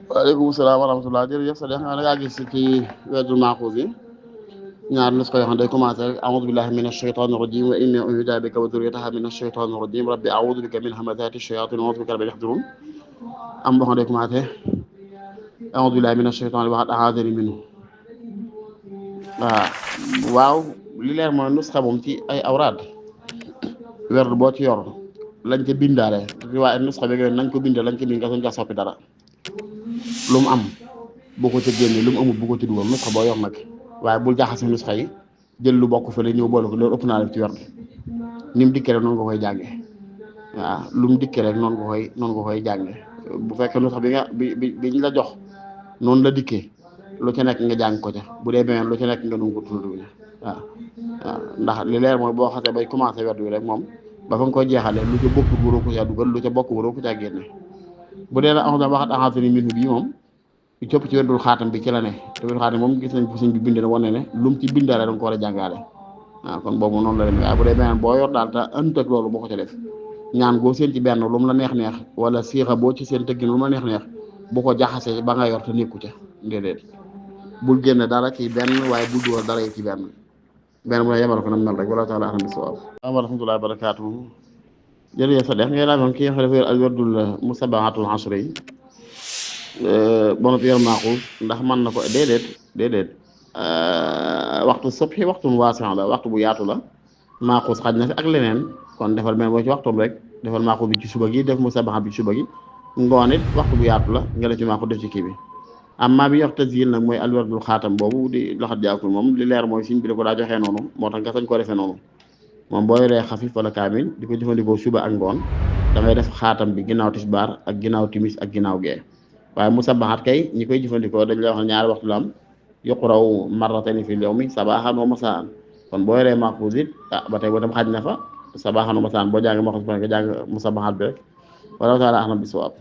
waaleykum salaam wa rahmatulah jërëjëf sa dex nga da ngaa gis ci weddul maaxuus yi ñaar nus ko yoo xam day commencé rek aoudu billahi min ashaytani rajim wa inni u'iiduha bika wa dhurriyyataha min ashaytani rajim rabbi a'uudu bika min hamazati shayatin wa a'uudu bika rabbi yahdurun am boo xam day commencé aoudu billahi min ashaytani wa qad a'aadani minhu waaw li leer mooy nusxa moom ci ay awraad werd boo ci yor lañ ca bindaale waaye nusxa bi nañ ko bindee lañ ko bind nga suñ ca soppi dara lu mu am bu ko ca génne lu mu amul bu ko ci dugal nusxa boo yor nag waaye bul jaxase nusxa yi jël lu bokk fële ñëw boole ko loolu ëpp naa def ci werd ni mu dikkee rek noonu nga koy jànge waaw lu mu dikkee rek noonu nga koy jànge bu fekkee nusxa bi nga bi ñu la jox noonu la dikkee lu ca nekk nga jàng ko ca bu dee beneen lu ca nekk nga dunga ko tudd waaw ndax li leer mooy boo xasee bay commencé werd wi rek moom ba fa nga koy jeexalee lu ca bokk waroo ko caa dugal lu ca bokk waroo ko caa génne bu dee la waxat axaatani minhu bii moom lu cëpp ci werdul xaatam bi ci la ne te werdul xaatam moom gis nañ fu sëñ bi bindee na wane ne lu mu ci bindaale da nga ko war a jàngaale waaw kon boobu noonu la demee waaye bu dee beneen boo yor daal te ënt ak loolu boo ko ca def ñaan goo seen ci benn lu mu la neex-neex wala siixa boo ci seen tëggin lu mu la neex-neex bu ko jaxasee ba nga yor te nekku ca déedéet bul génne dara ci benn waaye bul dugal dara ci benn bu ne yemal ko nam mel rek wala taala ahlam bisawab wa rahmatullahi wa barakatuh jërëjëf sa dex ngay laa moom ki nga xam ne dafa yor al werdul musabahatul ashri yi ba noppi yor maaxuus ndax mën na ko déedéet waxtu subhi waxtu waasi'a la waxtu bu yaatu la maaxuus xaj na fi ak leneen kon defal benn boo ci waxtoom rek defal maaxuus bi ci suba gi def musabaha bi ci suba gi ngoon it waxtu bu yaatu la nga la ci maaxuus def ci kii bi amma bi yox tasyil nag mooy alwerdul xaatam boobu di loxat jaakul moom li leer mooy siñ bi la ko daa joxee noonu moo tax nga sañ ko defee noonu moom boo yoree xafif wala kaamil di ko jëfandikoo suba ak ngoon da ngay def xaatam bi ginnaaw tisbaar ak ginnaaw timis ak ginnaaw gee waaye musabahat kay ñi koy jëfandikoo dañ lay wax ne ñaari waxtu la am yuqraw marratayni fil yawmi sabaahan wa masaan kon boo yoree maaxuus it ba tey boo tam xaj na fa sabaahan wa masaan boo jàng maaxuus ba nga jàng musabahat bi rek wala taala ahlam bisawab